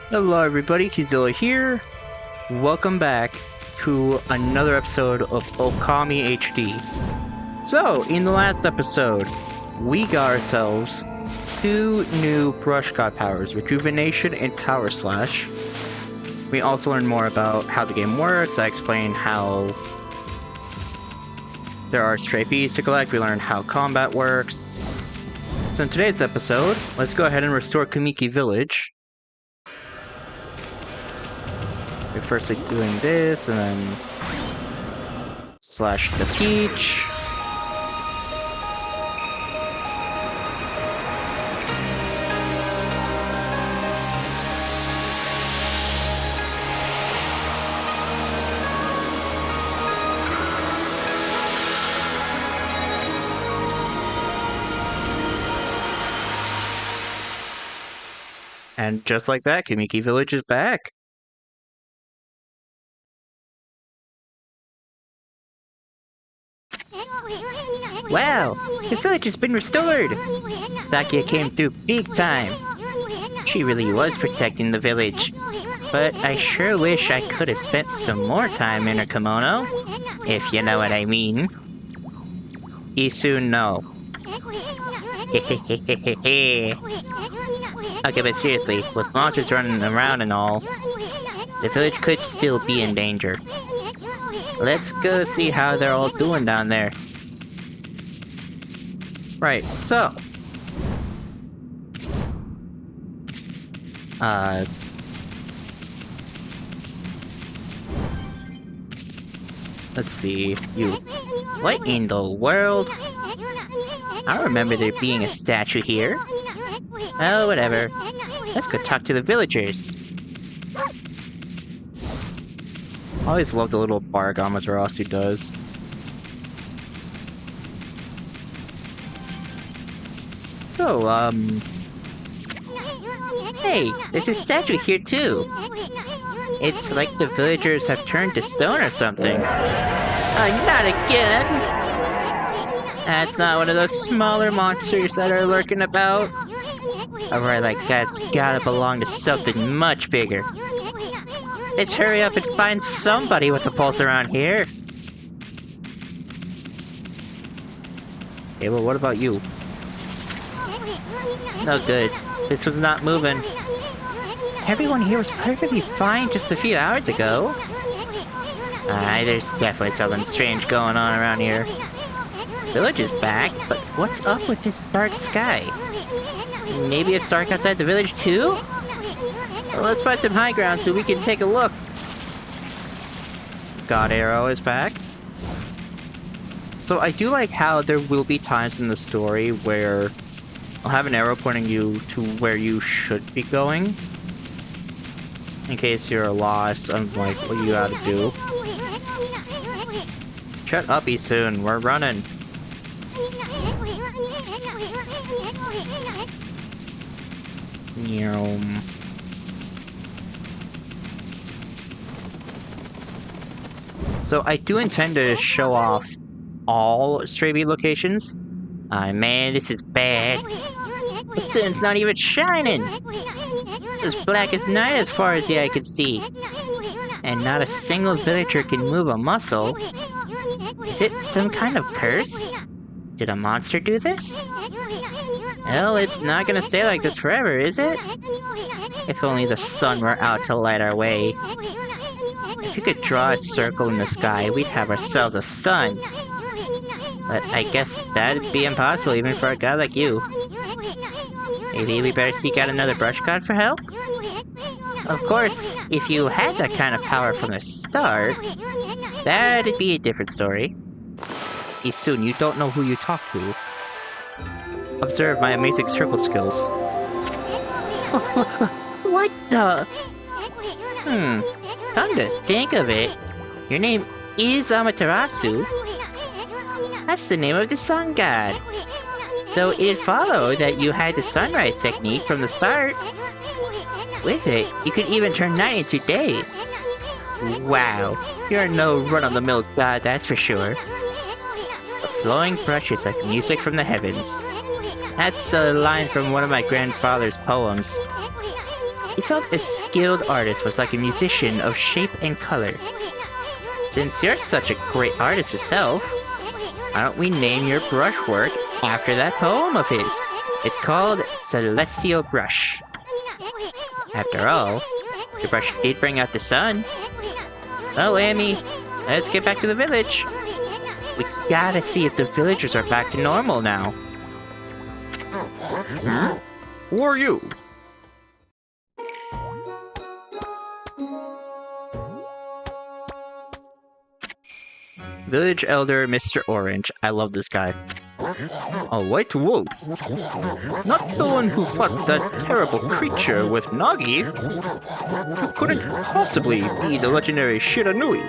Hello everybody, Kizilla here. Welcome back to another episode of Okami HD. So, in the last episode, we got ourselves two new brush god powers, Rejuvenation and Power Slash. We also learned more about how the game works. I explained how there are stray beasts to collect. We learned how combat works. So in today's episode, let's go ahead and restore Kamiki Village. We're first doing this, and then slash the peach. And just like that, Kamiki Village is back. Wow, the village has been restored! Sakia came through big time. She really was protecting the village. But I sure wish I could have spent some more time in her kimono, if you know what I mean. Issun, no. Okay, but seriously, with monsters running around and all, the village could still be in danger. Let's go see how they're all doing down there. Right, so... let's see, you... What in the world? I don't remember there being a statue here. Oh, whatever. Let's go talk to the villagers. I always love the little bark Amaterasu does. So, hey, there's a statue here too. It's like the villagers have turned to stone or something. Not again! That's not one of those smaller monsters that are lurking about. A ride like that's gotta belong to something much bigger. Let's hurry up and find somebody with a pulse around here. Okay, well, what about you? No good. This was not moving. Everyone here was perfectly fine just a few hours ago. There's definitely something strange going on around here. Village is back, but what's up with this dark sky? Maybe it's dark outside the village too? Well, let's find some high ground so we can take a look. God Arrow is back. So I do like how there will be times in the story where I'll have an arrow pointing you to where you should be going. In case you're lost on like what you gotta do. Shut up, Issun, we're running. So I do intend to show off all stray beat locations. Man, this is bad. The sun's not even shining! It's as black as night as far as the eye can see. And not a single villager can move a muscle. Is it some kind of curse? Did a monster do this? Well, it's not gonna stay like this forever, is it? If only the sun were out to light our way. If you could draw a circle in the sky, we'd have ourselves a sun. But I guess that'd be impossible even for a guy like you. Maybe we better seek out another brush god for help? Of course, if you had that kind of power from the start, that'd be a different story. Issun, you don't know who you talk to. Observe my amazing circle skills. What the? Come to think of it, your name is Amaterasu. That's the name of the sun god. So it followed that you had the sunrise technique from the start. With it, you could even turn night into day. Wow, you're no run-of-the-mill god, that's for sure. A flowing brush is like music from the heavens. That's a line from one of my grandfather's poems. He felt a skilled artist was like a musician of shape and color. Since you're such a great artist yourself, why don't we name your brushwork after that poem of his? It's called Celestial Brush. After all, your brush did bring out the sun. Oh, Amy, let's get back to the village. We gotta see if the villagers are back to normal now. Hmm? Who are you? Village Elder Mr. Orange. I love this guy. A white wolf? Not the one who fought that terrible creature with Nagi? You couldn't possibly be the legendary Shiranui.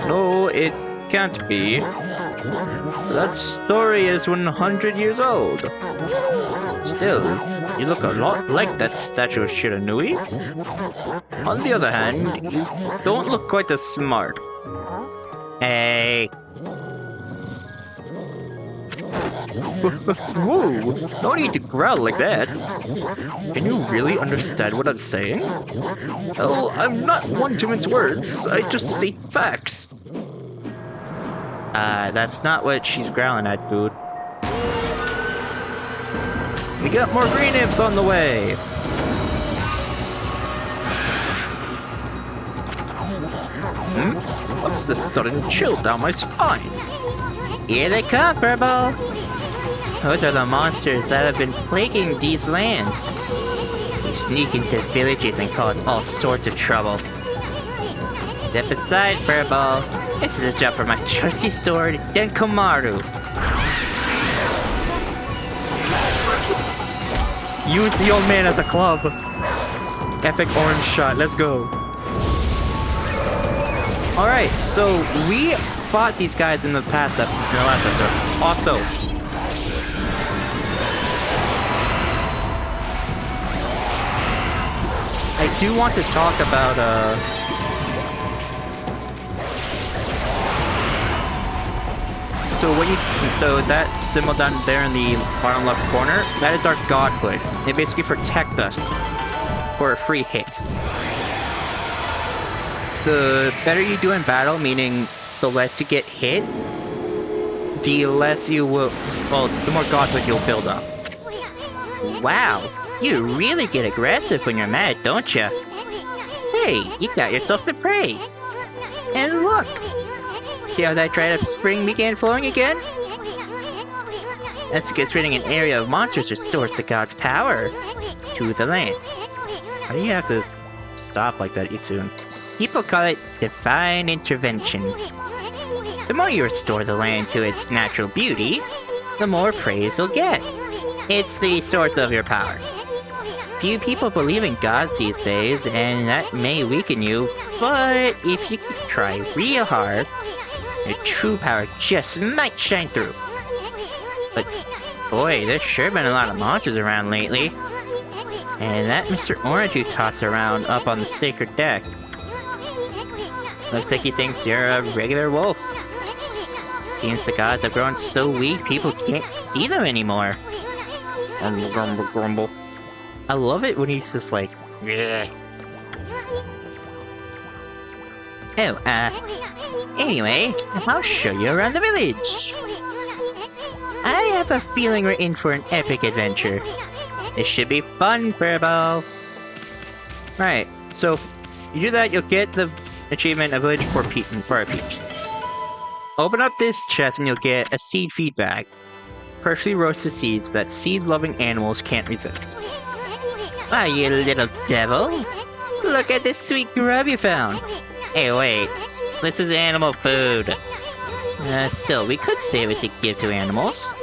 No, it can't be. That story is 100 years old. Still, you look a lot like that statue of Shiranui. On the other hand, you don't look quite as smart. Hey. Whoa, no need to growl like that. Can you really understand what I'm saying? Oh, I'm not one to mince words, I just state facts. That's not what she's growling at, dude. We got more green imps on the way. What's this sudden chill down my spine? Here they come, Furball! Those are the monsters that have been plaguing these lands. They sneak into villages and cause all sorts of trouble. Step aside, Furball. This is a job for my trusty sword, Denkomaru. Use the old man as a club. Epic orange shot, let's go. Alright, so we fought these guys in the last episode. Also, I do want to talk about so that symbol down there in the bottom left corner, that is our godhood. They basically protect us for a free hit. The better you do in battle, meaning the less you get hit, the less you will, well, the more godhood you'll build up. Wow, you really get aggressive when you're mad, don't you? Hey, you got yourself some praise. And look, see how that dried up spring began flowing again? That's because raiding an area of monsters restores the god's power to the land. Why do you have to stop like that, Issun? People call it divine intervention. The more you restore the land to its natural beauty, the more praise you'll get. It's the source of your power. Few people believe in gods these days, and that may weaken you, but if you try real hard, your true power just might shine through. But boy, there's sure been a lot of monsters around lately. And that Mr. Orange you toss around up on the sacred deck, looks like he thinks you're a regular wolf. Seems the gods have grown so weak, people can't see them anymore. Grumble, grumble, grumble. I love it when he's just like, yeah. Oh, anyway, I'll show you around the village. I have a feeling we're in for an epic adventure. This should be fun, Furball. Right, so if you do that, you'll get the achievement of Village for a Peach. Open up this chest and you'll get a seed feed bag. Freshly roasted seeds that seed-loving animals can't resist. Why, you little devil! Look at this sweet grub you found! Hey, wait. This is animal food. Still, we could save it to give to animals.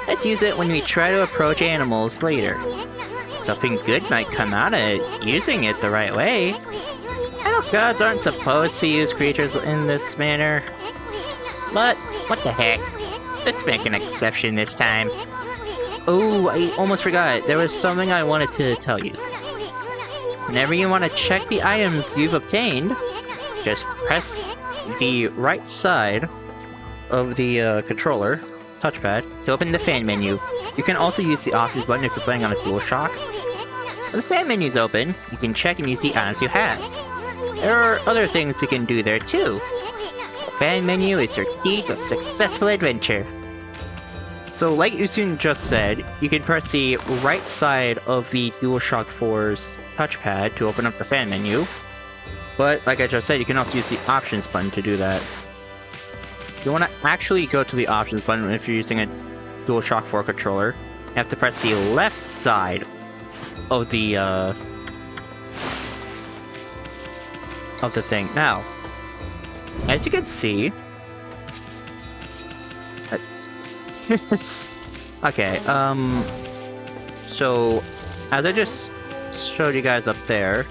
Let's use it when we try to approach animals later. Something good might come out of using it the right way. I know gods aren't supposed to use creatures in this manner. But, what the heck? Let's make an exception this time. Oh, I almost forgot. There was something I wanted to tell you. Whenever you want to check the items you've obtained, just press the right side of the controller, touchpad, to open the fan menu. You can also use the options button if you're playing on a DualShock. The fan menu's open. You can check and use the items you have. There are other things you can do there too. The fan menu is your key to a successful adventure. So like Issun just said, you can press the right side of the DualShock 4's touchpad to open up the fan menu. But like I just said, you can also use the options button to do that. You want to actually go to the options button if you're using a DualShock 4 controller. You have to press the left side of the thing. Now, as you can see, okay, so as I just showed you guys up there,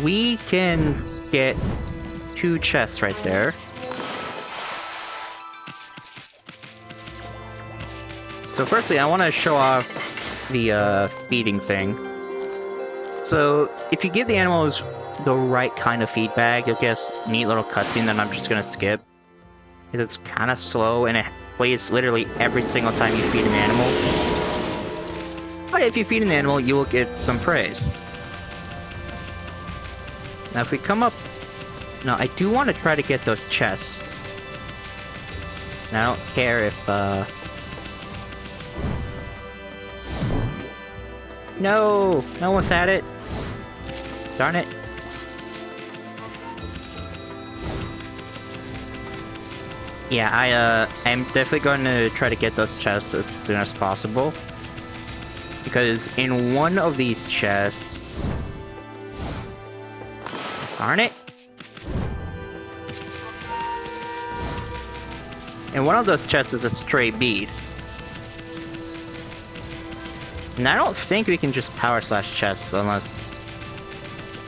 we can get 2 chests right there. So firstly, I want to show off the feeding thing. So if you give the animals the right kind of feed bag, you'll get a neat little cutscene that I'm just gonna skip. Because it's kind of slow and it plays literally every single time you feed an animal. But if you feed an animal, you will get some praise. Now if we come up... Now I do want to try to get those chests. And I don't care if No! I almost had it. Darn it. Yeah, I'm definitely going to try to get those chests as soon as possible. Because in one of these chests... Darn it! In one of those chests is a stray bead. And I don't think we can just power slash chests unless...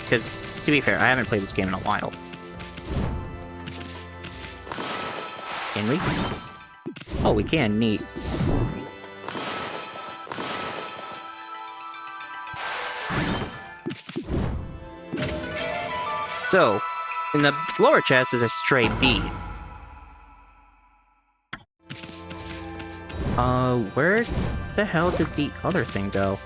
Because, to be fair, I haven't played this game in a while. Can we? Oh, we can. Neat. So, in the lower chest is a stray bead. Where the hell did the other thing go?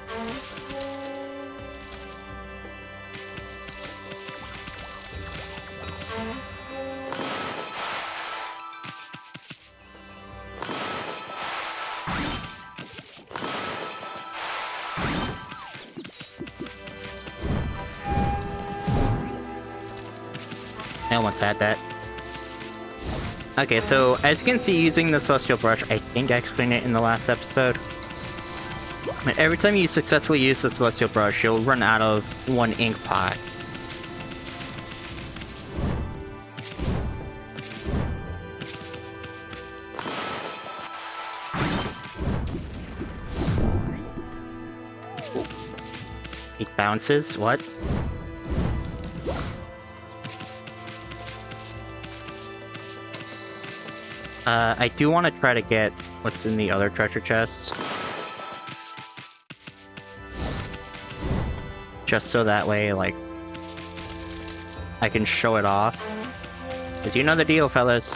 I almost had that. Okay, so as you can see, using the Celestial Brush, I think I explained it in the last episode. But every time you successfully use the Celestial Brush, you'll run out of 1 ink pot. It bounces? What? I do want to try to get what's in the other treasure chest. Just so that way, like, I can show it off. Because you know the deal, fellas.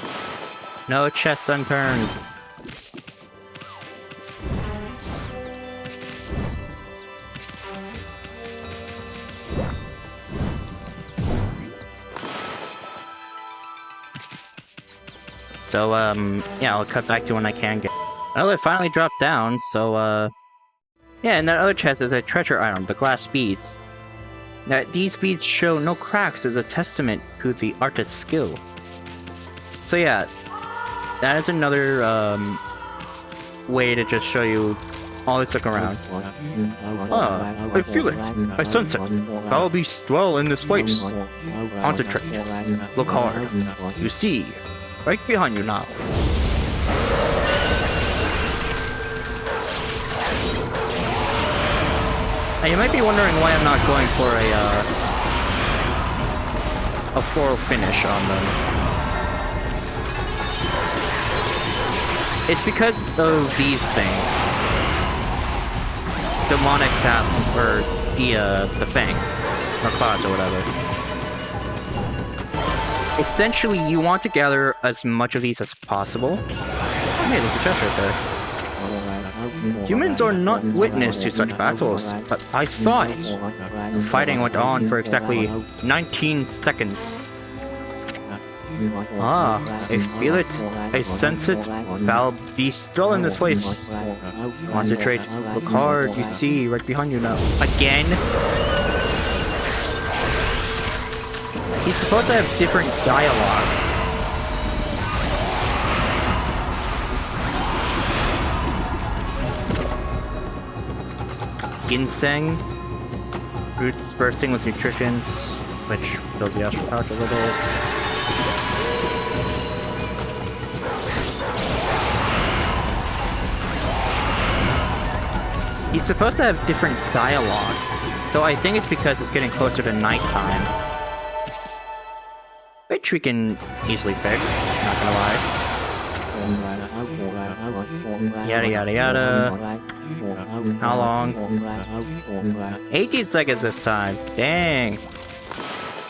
No chests unturned. So, yeah, I'll cut back to when I can get... Well, it finally dropped down, so, yeah, and that other chest is a treasure item, the glass beads. Now, these beads show no cracks as a testament to the artist's skill. So yeah, that is another, way to just show you... Always look around. Ah, I feel it! I sense it! I'll be dwell in this place! Concentrate. Look hard. You see, right behind you now. Now you might be wondering why I'm not going for a 4 finish on them. It's because of these things. Demonic tap, or the fangs, or claws, or whatever. Essentially, you want to gather as much of these as possible. Hey, there's a chest right there. Humans are not witness to such battles, but I saw it. The fighting went on for exactly 19 seconds. Ah, I feel it. I sense it. Foul beast still in this place. Concentrate. Look hard. You see, right behind you now. Again? He's supposed to have different dialogue. Ginseng. Roots bursting with nutritions, which fills the astral pouch a little. He's supposed to have different dialogue, so I think it's because it's getting closer to nighttime. Which we can easily fix, not gonna lie. Yada yada yada. How long? 18 seconds this time. Dang.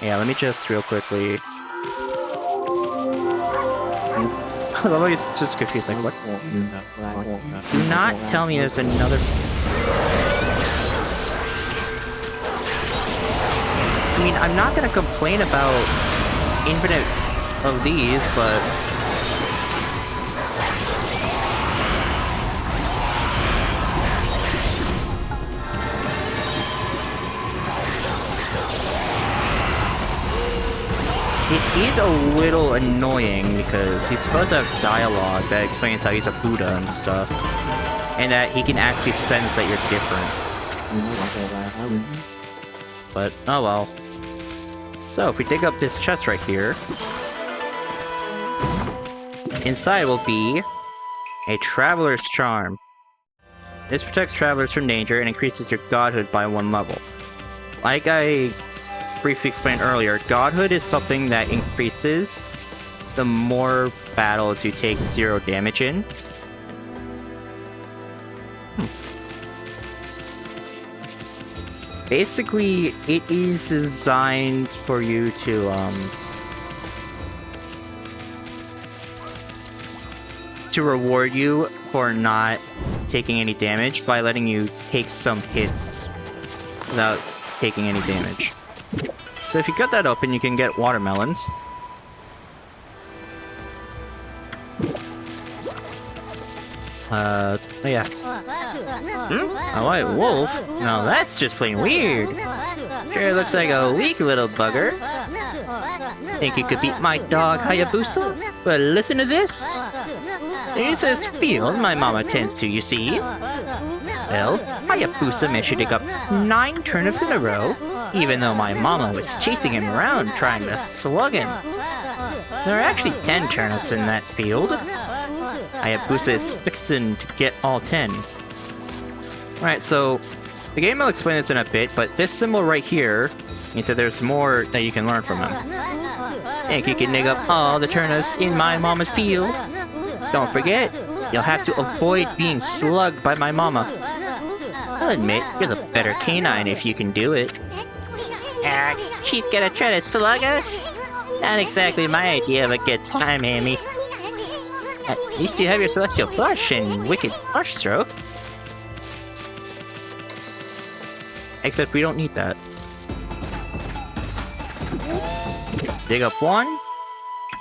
Yeah, let me just real quickly. He's just confused, like, what? Do not tell me there's another... I mean, I'm not gonna complain about infinite of these, but... it is a little annoying because he's supposed to have dialogue that explains how he's a Buddha and stuff. And that he can actually sense that you're different. But, oh well. So, if we dig up this chest right here, inside will be a Traveler's Charm. This protects travelers from danger and increases your godhood by 1 level. Like I briefly explained earlier, godhood is something that increases the more battles you take 0 damage in. Basically, it is designed for you to reward you for not taking any damage by letting you take some hits without taking any damage. So if you cut that open, you can get watermelons. Oh yeah. A white wolf? Now that's just plain weird. Sure looks like a weak little bugger. Think you could beat my dog Hayabusa? But listen to this. There's this field my mama tends to, you see. Well, Hayabusa managed to dig up 9 turnips in a row, even though my mama was chasing him around trying to slug him. There are actually 10 turnips in that field. Hayabusa is fixing to get all 10. Alright, so the game will explain this in a bit, but this symbol right here means that there's more that you can learn from him. Think you can dig up all the turnips in my mama's field? Don't forget, you'll have to avoid being slugged by my mama. I'll admit, you're the better canine if you can do it. She's gonna try to slug us? Not exactly my idea of a good time, Amy. At least you have your celestial brush and wicked brush stroke. Except we don't need that. Dig up 1.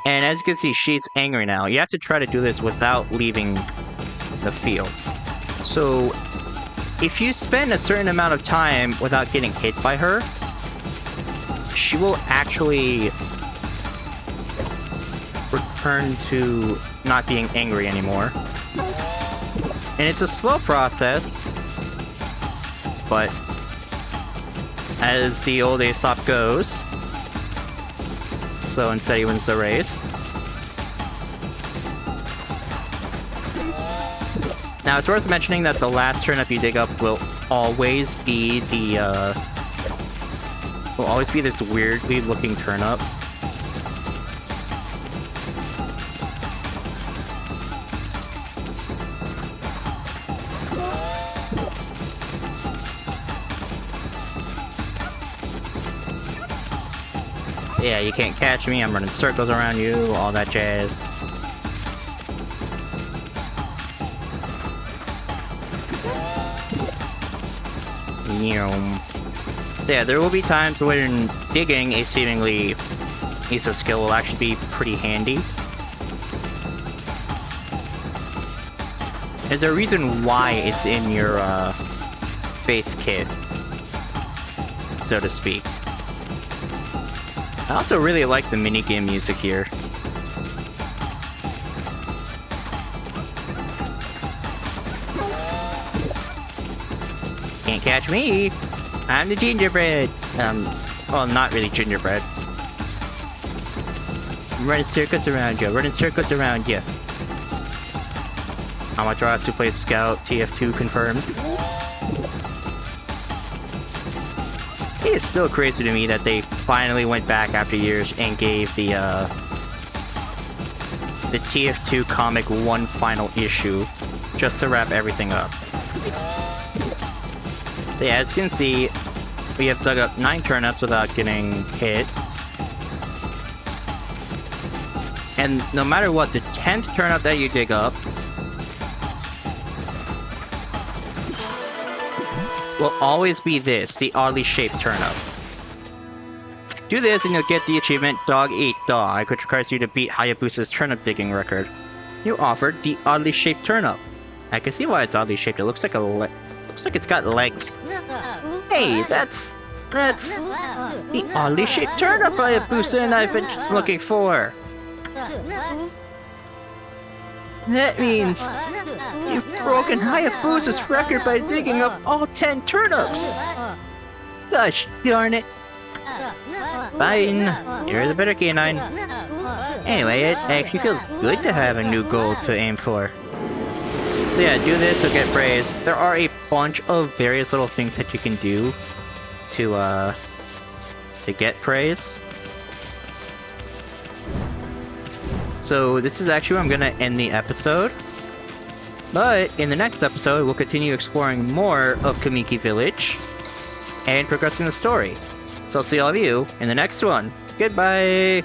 And as you can see, she's angry now. You have to try to do this without leaving the field. So, if you spend a certain amount of time without getting hit by her, she will actually return to not being angry anymore. And it's a slow process, but as the old Aesop goes, slow and steady wins the race. Now it's worth mentioning that the last turnip you dig up will always be the this weirdly looking turnip. So yeah, you can't catch me, I'm running circles around you, all that jazz. So yeah, there will be times when digging a seemingly useless skill will actually be pretty handy. There's a reason why it's in your base kit, so to speak. I also really like the minigame music here. Can't catch me! I'm the gingerbread! Well, not really gingerbread. Running circuits around you, running circuits around you. Amaterasu plays Scout, TF2 confirmed. It is still crazy to me that they finally went back after years and gave the TF2 comic one final issue, just to wrap everything up. So yeah, as you can see, we have dug up 9 turnips without getting hit. And no matter what, the 10th turnip that you dig up will always be this, the oddly shaped turnip. Do this and you'll get the achievement Dog Eat Dog, which requires you to beat Hayabusa's turnip digging record. You offered the oddly shaped turnip. I can see why it's oddly shaped. It looks like looks like it's got legs. Hey, that's the oddly shaped turnip Hayabusa and I've been looking for. That means you've broken Hayabusa's record by digging up all 10 turnips! Gosh darn it! Fine, you're the better canine. Anyway, it actually feels good to have a new goal to aim for. So yeah, do this to get praise. There are a bunch of various little things that you can do to get praise. So this is actually where I'm gonna end the episode. But in the next episode, we'll continue exploring more of Kamiki Village and progressing the story. So I'll see all of you in the next one. Goodbye!